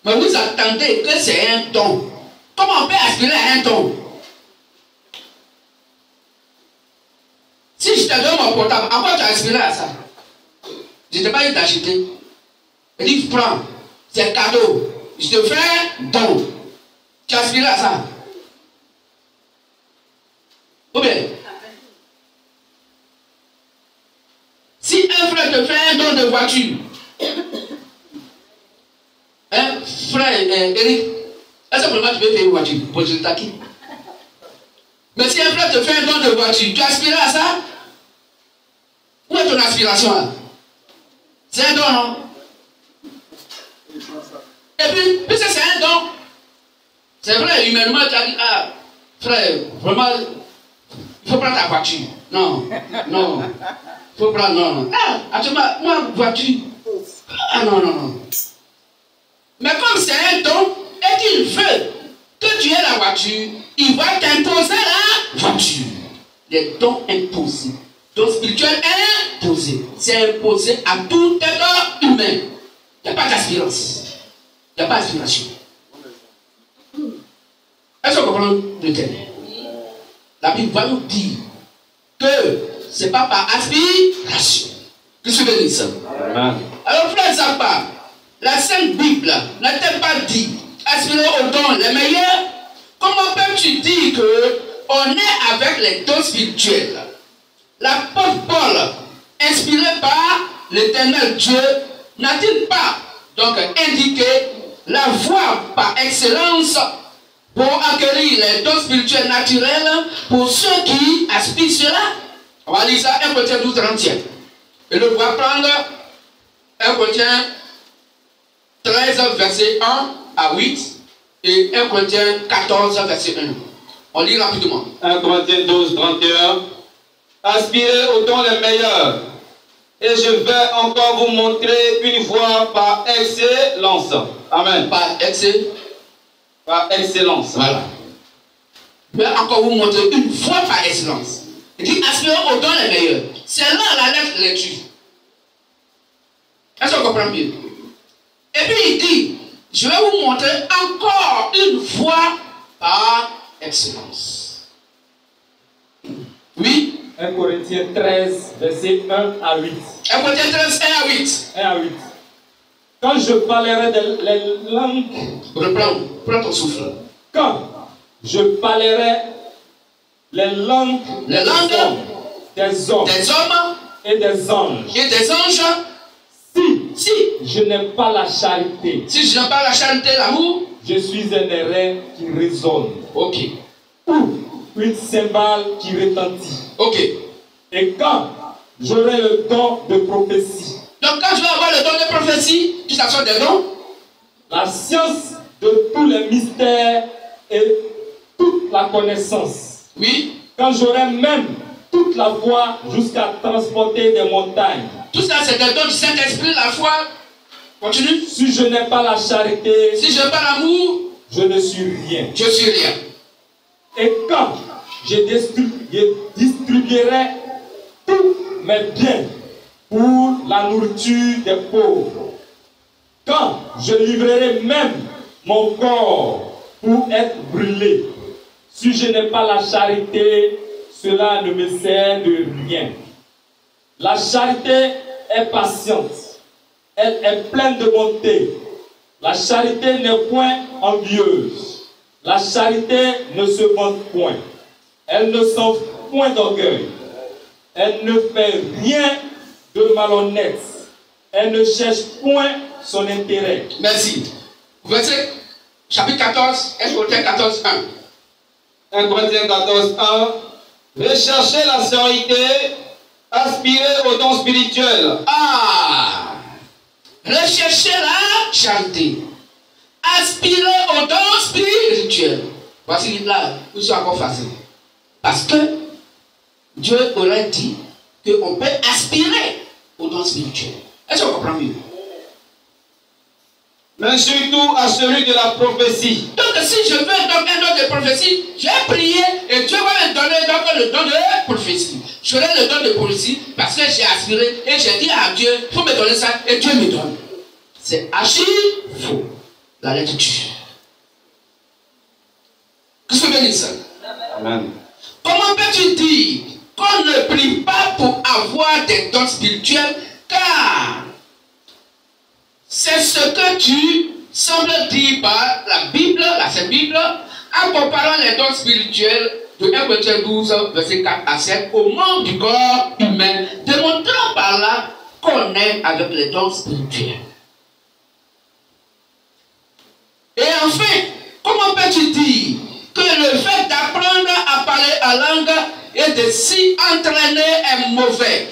Mais vous attendez que c'est un don. Comment on peut aspirer à un don? Si je te donne mon portable, à quoi tu as aspiré à ça? Je ne t'ai pas eu d'acheter. Je dis, prends, c'est cadeau. Je te fais un don. Tu as aspiré à ça? Ou bien, si un frère te fait un don de voiture, un frère Eric, est-ce que vraiment tu veux payer une voiture pour je t'acquitte? Mais si un frère te fait un don de voiture, tu aspires à ça? Où est ton aspiration là? C'est un don, non? Et puis, puisque c'est un don, c'est vrai, humainement, tu as dit, ah, frère, vraiment, il faut prendre ta voiture. Non, non. Il faut prendre, non. Ah, actuellement, moi, voiture. Ah, non, non, non. Mais comme c'est un don, et qu'il veut que tu aies la voiture, il va t'imposer la voiture. Les dons imposés. don spirituel imposé. C'est imposé à tout être humain. Il n'y a pas d'aspirance. Il n'y a pas d'aspiration. Est-ce qu'on comprend le thème? La Bible va nous dire que ce n'est pas par aspiration. Qu'est-ce que veut dire ça? Alors, frère Zappa, la Sainte Bible n'a-t-elle pas dit aspirer aux dons les meilleurs? Comment peux-tu dire qu'on est avec les dons spirituels? L'apôtre Paul, inspiré par l'Éternel Dieu, n'a-t-il pas donc indiqué la voie par excellence pour acquérir les dons spirituels naturels pour ceux qui aspirent cela? On va lire ça, 1 Corinthiens 12, 31. Et le va prendre 1 Corinthiens 13, verset 1 à 8 et 1 Corinthiens 14, verset 1. On lit rapidement. 1 Corinthiens 12, 31. Aspirez aux dons les meilleurs. Et je vais encore vous montrer une fois par excellence. Amen. Par excellence. Voilà. Je vais encore vous montrer une fois par excellence. Il dit aspirez aux dons les meilleurs. C'est là la lettre lecture. Est-ce qu'on comprend bien? Et puis il dit, je vais vous montrer encore une fois par excellence. Oui. 1 Corinthiens 13, verset 1 à 8. 1 Corinthiens 13, 1 à 8. 1 à 8. Quand je parlerai les langues... Prends ton souffle. Quand je parlerai les langues des hommes et des anges, si je n'ai pas la charité, l'amour, je suis un airain qui résonne. Ok. Ou une cymbale qui retentit. Ok. Et quand j'aurai le don de prophétie. Donc quand je vais avoir le don de prophétie, qui s'assure des dons? La science de tous les mystères et toute la connaissance. Oui. Quand j'aurai même toute la foi jusqu'à transporter des montagnes. Tout ça c'est des dons du Saint-Esprit, la foi. Continue. Si je n'ai pas la charité, si je n'ai pas l'amour, je ne suis rien. Je suis rien. Et quand je distribuerai tous mes biens pour la nourriture des pauvres, quand je livrerai même mon corps pour être brûlé, si je n'ai pas la charité, cela ne me sert de rien. La charité est patiente, elle est pleine de bonté. La charité n'est point envieuse. La charité ne se vante point. Elle ne s'enfle point d'orgueil. Elle ne fait rien de malhonnête. Elle ne cherche point son intérêt. Merci. Verset chapitre 14, 1 Corinthiens 14, 1. 1 Corinthiens 14, 1. Recherchez la charité, aspirez aux dons spirituels. Ah! Recherchez la charité. Aspirez aux dons spirituels. Voici là où c'est encore facile. Parce que Dieu aurait dit qu'on peut aspirer aux dons spirituels. Est-ce qu'on comprend mieux? Mais surtout à celui de la prophétie. Donc si je veux donc un don de prophétie, j'ai prié et Dieu va me donner donc le don de prophétie. J'aurai le don de prophétie parce que j'ai aspiré et j'ai dit à Dieu, il faut me donner ça et Dieu me donne. C'est archi faux. La lecture. Qu'est-ce que veut dire ça? Amen. Comment peux-tu dire qu'on ne prie pas pour avoir des dons spirituels, car c'est ce que tu sembles dire par la Bible, la Sainte Bible, en comparant les dons spirituels de 1 Corinthiens 12, verset 4 à 7, aux membres du corps humain, démontrant par là qu'on est avec les dons spirituels. Et enfin, comment peux-tu dire que le fait d'apprendre à parler en langue et de s'y entraîner est mauvais?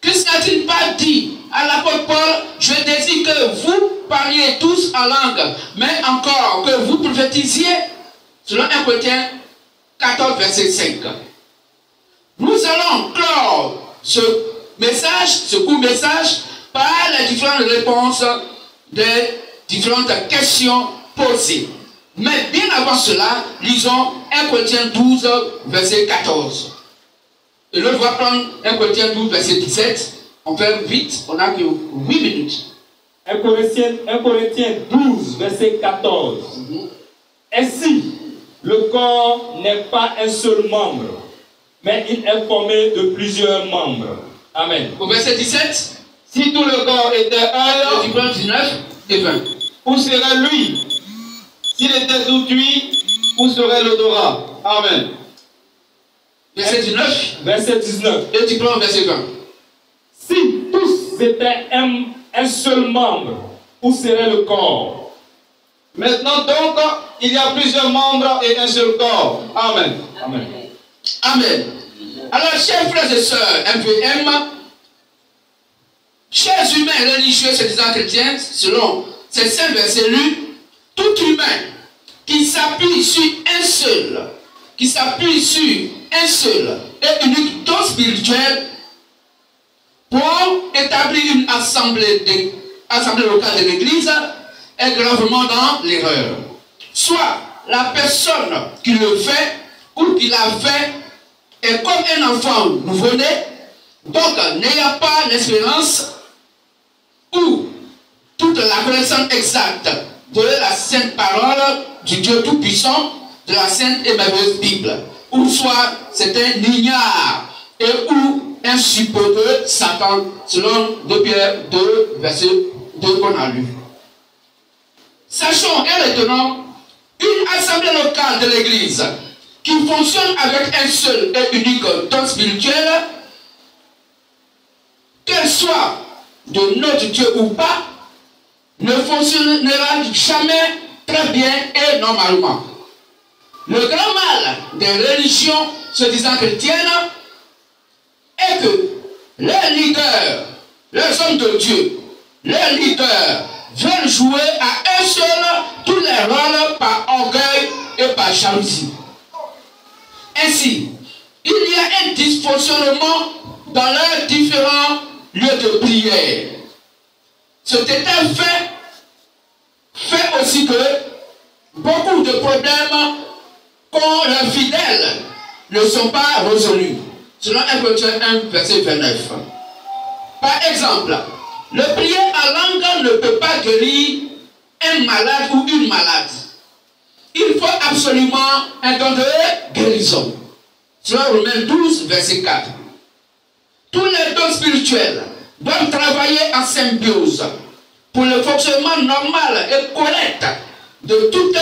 Qu'est-ce n'a-t-il pas dit à l'apôtre Paul? Je désire que vous parliez tous en langue, mais encore que vous prophétisiez, selon 1 Corinthiens 14, verset 5. Nous allons clore ce message, ce court message, par les différentes réponses des différentes questions posées. Mais bien avant cela, lisons 1 Corinthiens 12, verset 14. Et l'autre va prendre 1 Corinthiens 12, verset 17. On fait vite, on n'a que 8 minutes. 1 Corinthiens 12, verset 14. Ainsi, le corps n'est pas un seul membre, mais il est formé de plusieurs membres. Amen. Au verset 17, si tout le corps était un, tu prends 19 et 20. Où serait lui? S'il était tout cuit, où serait l'odorat? Amen. Verset 19. Verset 19. Et tu prends verset 20. Si tous étaient un seul membre, où serait le corps? Maintenant donc, il y a plusieurs membres et un seul corps. Amen. Amen. Amen. Alors, chers frères et sœurs, MVM, chers humains religieux se disant chrétiens, selon ces 5 versets lus, tout humain qui s'appuie sur un seul, et unique don spirituel pour établir une assemblée locale de l'Église est gravement dans l'erreur. Soit la personne qui le fait ou qui l'a fait est comme un enfant nouveau-né, donc n'ayant pas l'espérance ou toute la connaissance exacte de la sainte parole du Dieu Tout-Puissant, de la sainte et merveilleuse Bible, ou soit c'est un ignare et ou un suppôt de Satan, selon 2 Pierre 2, verset 2 qu'on a lu. Sachons et retenons une assemblée locale de l'Église qui fonctionne avec un seul et unique don spirituel, qu'elle soit de notre Dieu ou pas, ne fonctionnera jamais très bien et normalement. Le grand mal des religions se disant chrétiennes est que leurs leaders, les hommes de Dieu, leurs leaders veulent jouer à un seul tous les rôles par orgueil et par jalousie. Ainsi, il y a un dysfonctionnement dans leurs différents lieux de prière. Cet état fait aussi que beaucoup de problèmes qu'ont leurs fidèles ne sont pas résolus. Selon 1 Corinthiens 1, verset 29. Par exemple, le prier en langue ne peut pas guérir un malade ou une malade. Il faut absolument un don de guérison. Selon Romains 12, verset 4. Tous les dons spirituels doivent travailler en symbiose pour le fonctionnement normal et correct de toute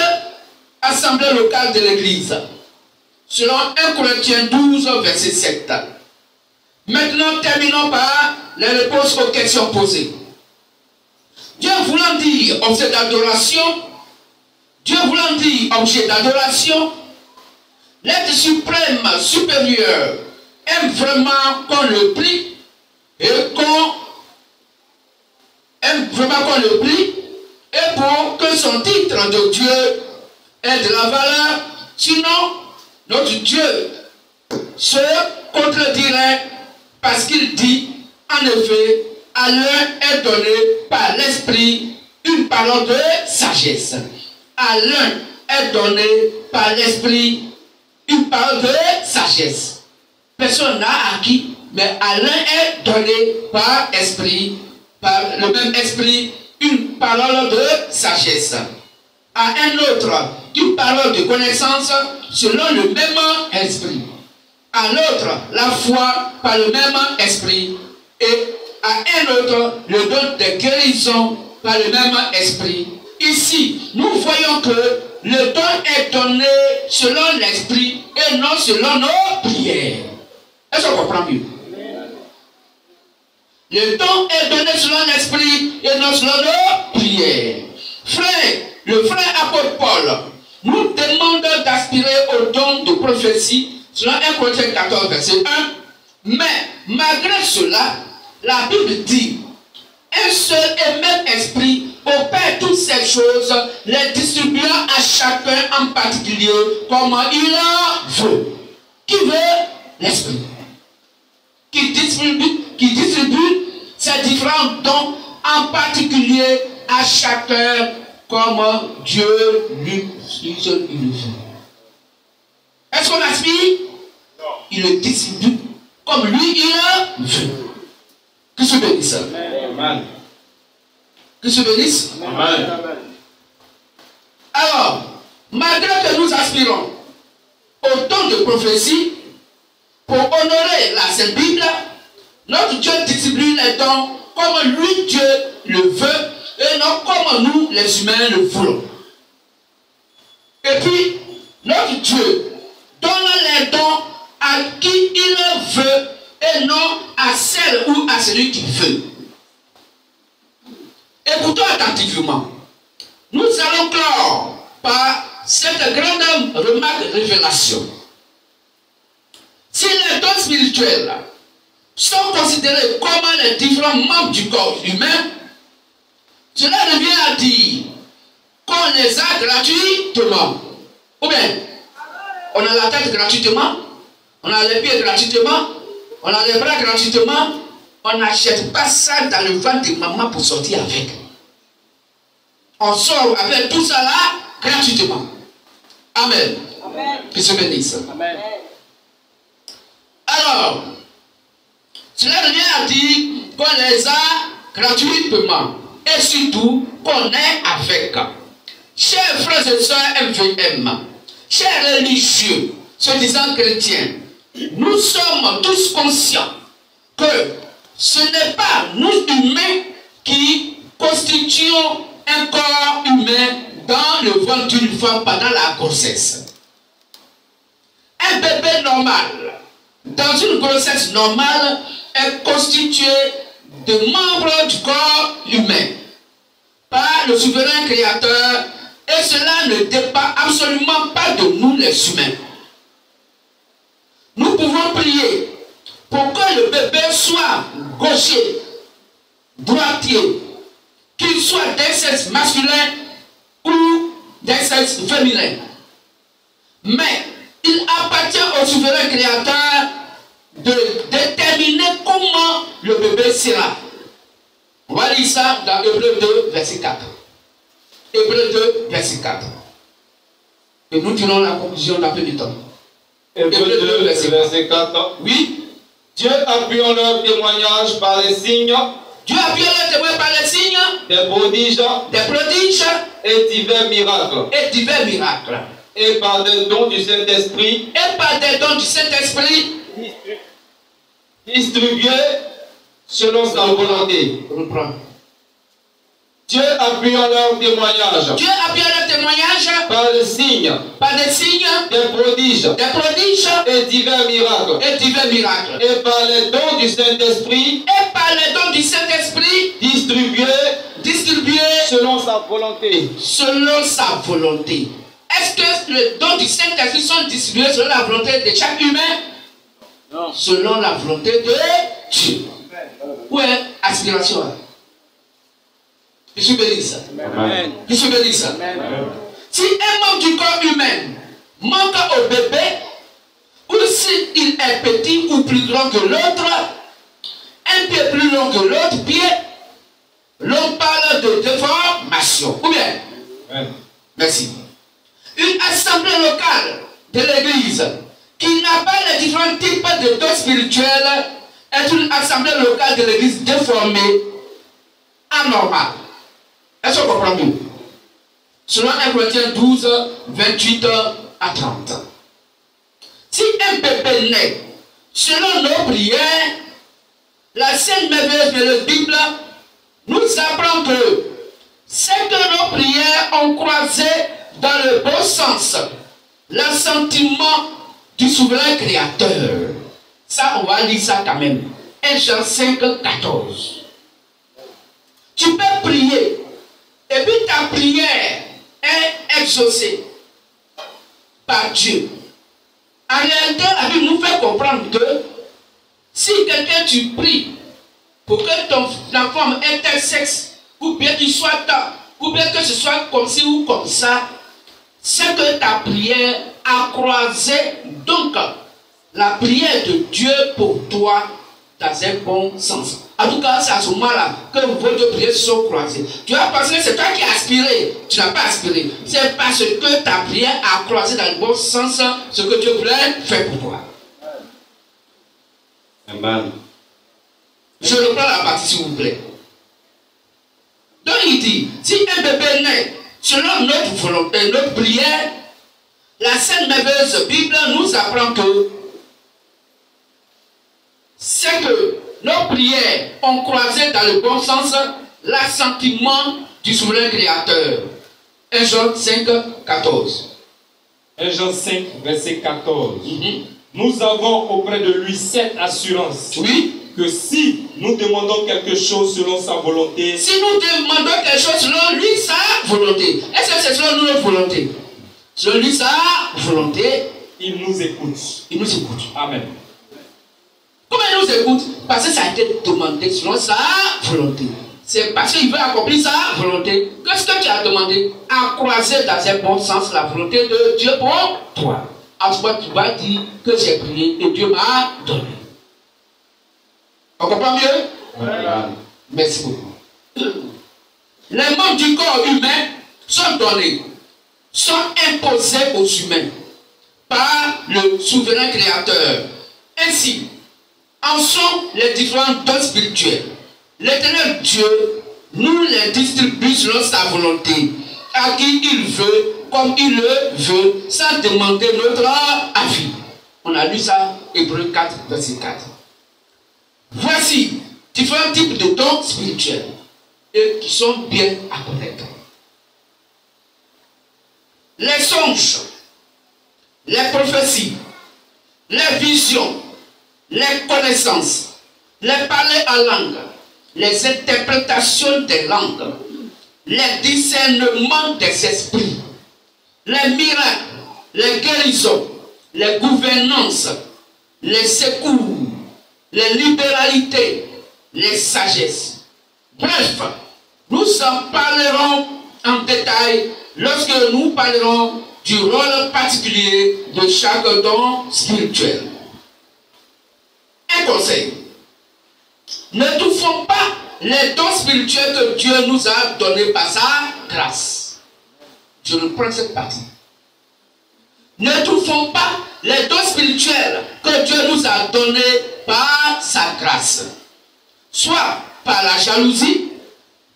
assemblée locale de l'Église. Selon 1 Corinthiens 12, verset 7. Maintenant, terminons par les réponses aux questions posées. Dieu voulant dire objet d'adoration, l'être suprême, supérieur, aime vraiment qu'on le prie et pour que son titre de Dieu ait de la valeur. Sinon, notre Dieu se contredirait parce qu'il dit, en effet, à l'un est donné par l'Esprit une parole de sagesse. À l'un est donné par l'Esprit une parole de sagesse. Personne n'a acquis, mais à l'un est donné par le même Esprit, une parole de sagesse. À un autre, une parole de connaissance selon le même Esprit. À l'autre, la foi par le même Esprit. Et à un autre, le don de guérison par le même Esprit. Ici, nous voyons que le don est donné selon l'Esprit et non selon nos prières. Est-ce qu'on comprend mieux? Le don est donné selon l'Esprit et non selon nos prières. Frère, le frère apôtre Paul nous demande d'aspirer au don de prophétie selon 1 Corinthiens 14, verset 1. Mais malgré cela, la Bible dit, un seul et même esprit opère toutes ces choses, les distribuant à chacun en particulier comme il veut. Qui veut? L'esprit. Qui distribue ces différents dons en particulier à chacun comme Dieu lui seul il le fait. Est-ce qu'on aspire? Non. Il le distribue comme lui il veut. Que se bénisse. Amen. Que se bénisse. Amen. Alors, malgré que nous aspirons au don de prophétie, pour honorer la Sainte Bible, notre Dieu distribue les dons comme lui, Dieu, le veut, et non comme nous, les humains, le voulons. Et puis, notre Dieu donne les dons à qui il veut, et non à celle ou à celui qui veut. Écoutons attentivement. Nous allons clore par cette grande remarque révélation. Si les dons spirituels sont considérés comme les différents membres du corps humain, cela revient à dire qu'on les a gratuitement. Ou bien, on a la tête gratuitement, on a les pieds gratuitement, on a les bras gratuitement, on n'achète pas ça dans le ventre de maman pour sortir avec. On sort avec tout ça là gratuitement. Amen. Amen. Que se bénisse. Amen. Alors, cela revient à dire qu'on les a gratuitement et surtout qu'on est avec. Chers frères et sœurs MVM, chers religieux, se disant chrétiens, nous sommes tous conscients que ce n'est pas nous humains qui constituons un corps humain dans le ventre d'une femme pendant la grossesse. Un bébé normal, dans une grossesse normale, est constitué de membres du corps humain par le souverain créateur, et cela ne dépend absolument pas de nous les humains. Nous pouvons prier pour que le bébé soit gaucher, droitier, qu'il soit d'un sexe masculin ou d'un sexe féminin. Mais il appartient au souverain créateur de déterminer comment le bébé sera. On va lire ça dans Hébreux 2, verset 4. Hébreux 2, verset 4. Et nous tirons la conclusion d'un peu du temps. Hébreux 2, verset 4. Oui. Dieu appuyant leur témoignage par les signes. Dieu appuie leur témoignage par les signes. Des prodiges. Et divers miracles. Et divers miracles. Et par des dons du Saint-Esprit. Et par des dons du Saint-Esprit. Distribués selon sa volonté. Reprends. Dieu appuyant leur témoignage. Dieu appuie leur témoignage. Par des signes. Par des signes. Des prodiges. Des prodiges. Et divers miracles. Et divers miracles. Et par les dons du Saint-Esprit. Et par les dons du Saint-Esprit. Distribués selon sa volonté. Selon sa volonté. Est-ce que les dons du Saint-Esprit sont distribués selon la volonté de chaque humain? Non. Selon la volonté de Dieu. Où est aspiration? Que se bénisse. Amen. Que se bénisse. Amen. Si un membre du corps humain manque au bébé, ou s'il est petit ou plus grand que l'autre, un pied plus long que l'autre pied, l'on parle de déformation. Ou bien? Amen. Merci. Une assemblée locale de l'église qui n'a pas les différents types de dons spirituels est une assemblée locale de l'église déformée, anormale. Est-ce qu'on comprend mieux? Selon 1 Corinthiens 12, 28 à 30. Si un bébé naît, selon nos prières, la Sainte Merveilleuse Bible nous apprend que c'est que nos prières ont croisé dans le bon sens l'assentiment du souverain créateur. Ça, on va lire ça quand même. 1 Jean 5, 14. Tu peux prier, et puis ta prière est exaucée par Dieu. En réalité, la Bible nous fait comprendre que si quelqu'un tu pries pour que ton enfant ait tel sexe, ou bien qu'il soit tard, ou bien que ce soit comme ci ou comme ça, c'est que ta prière a croisé donc la prière de Dieu pour toi dans un bon sens. En tout cas, c'est à ce moment-là que vos deux prières sont croisées. Tu vas penser que c'est toi qui as aspiré. Tu n'as pas aspiré. C'est parce que ta prière a croisé dans le bon sens ce que Dieu voulait faire pour toi. Amen. Je reprends la partie s'il vous plaît. Donc il dit, si un bébé naît selon notre volonté, notre prière, la Sainte Merveilleuse Bible nous apprend que c'est que nos prières ont croisé dans le bon sens l'assentiment du souverain créateur. 1 Jean 5, 14. 1 Jean 5, verset 14. Nous avons auprès de lui cette assurance. Oui. Que si nous demandons quelque chose selon sa volonté, si nous demandons quelque chose selon lui, sa volonté, est-ce que c'est selon notre volonté? Selon lui, sa volonté, il nous écoute. Il nous écoute. Amen. Comment il nous écoute? Parce que ça a été demandé selon sa volonté. C'est parce qu'il veut accomplir sa volonté. Qu'est-ce que tu as demandé? À croiser dans un bon sens la volonté de Dieu pour toi. En ce moment, tu vas dire que j'ai prié et Dieu m'a donné. On comprend mieux? Voilà. Merci beaucoup. Les membres du corps humain sont donnés, sont imposés aux humains par le souverain créateur. Ainsi, en sont les différents dons spirituels. L'éternel Dieu nous les distribue selon sa volonté, à qui il veut, comme il le veut, sans demander notre avis. On a lu ça, Hébreux 4, verset 4. Voici différents types de dons spirituels et qui sont bien à connaître. Les songes, les prophéties, les visions, les connaissances, les parler en langue, les interprétations des langues, les discernements des esprits, les miracles, les guérisons, les gouvernances, les secours, les libéralités, les sagesses. Bref, nous en parlerons en détail lorsque nous parlerons du rôle particulier de chaque don spirituel. Un conseil. N'étouffons pas les dons spirituels que Dieu nous a donnés par sa grâce. Je reprends cette partie. N'étouffons pas les dons spirituels que Dieu nous a donnés par sa grâce. Soit par la jalousie,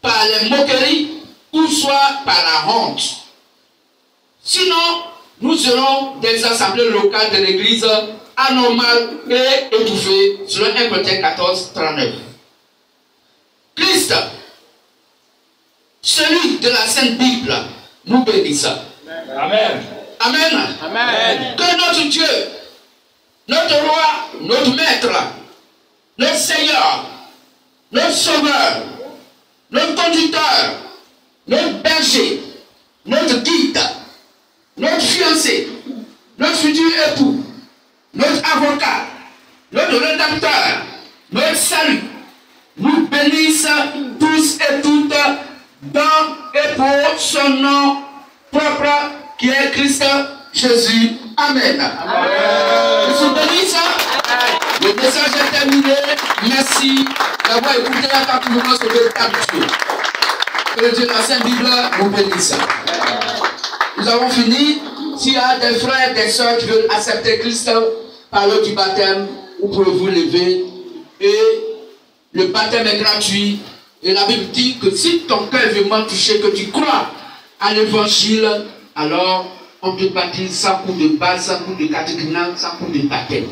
par les moqueries, ou soit par la honte. Sinon, nous serons des assemblées locales de l'église anormales et étouffées, selon 1 Corinthiens 14, 39. Christ, celui de la Sainte Bible, nous bénisse. Amen. Amen. Amen. Que notre Dieu, notre roi, notre maître, notre Seigneur, notre sauveur, notre conducteur, notre berger, notre guide, notre fiancé, notre futur époux, notre avocat, notre rédacteur, notre salut, nous bénisse tous et toutes dans et pour son nom propre qui est Christ Jésus. Amen. Je vous bénisse. Le message est terminé. Merci d'avoir écouté à tout moment ce véritable Dieu. Que le Dieu de la Sainte Bible vous bénisse. Nous avons fini. S'il y a des frères et des sœurs qui veulent accepter Christ par l'eau du baptême, vous pouvez vous lever. Et le baptême est gratuit. Et la Bible dit que si ton cœur est vraiment touché, que tu crois à l'évangile, alors on te baptise sans coup de base, sans coup de catéchinal, sans coup de baptême.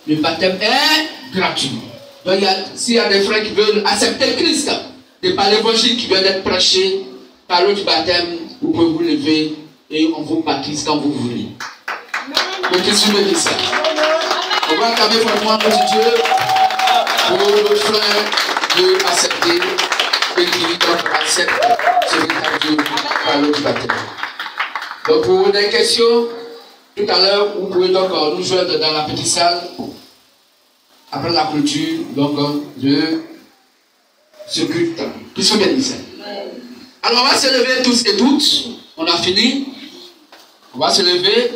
Le baptême est gratuit. Donc s'il y a des frères qui veulent accepter Christ, et par l'évangile qui vient d'être prêché, par l'eau du baptême, vous pouvez vous lever et on vous baptise quand vous voulez. Que Jésus me dise ça. On va acclamer fortement notre Dieu pour nos frères de accepter et qui donc acceptent ce véritable Dieu par l'eau du baptême. Donc pour des questions, tout à l'heure, vous pouvez donc nous joindre dans la petite salle après la clôture de ce culte. Qui se bénisse. Alors on va se lever tous et toutes. On a fini. On va se lever.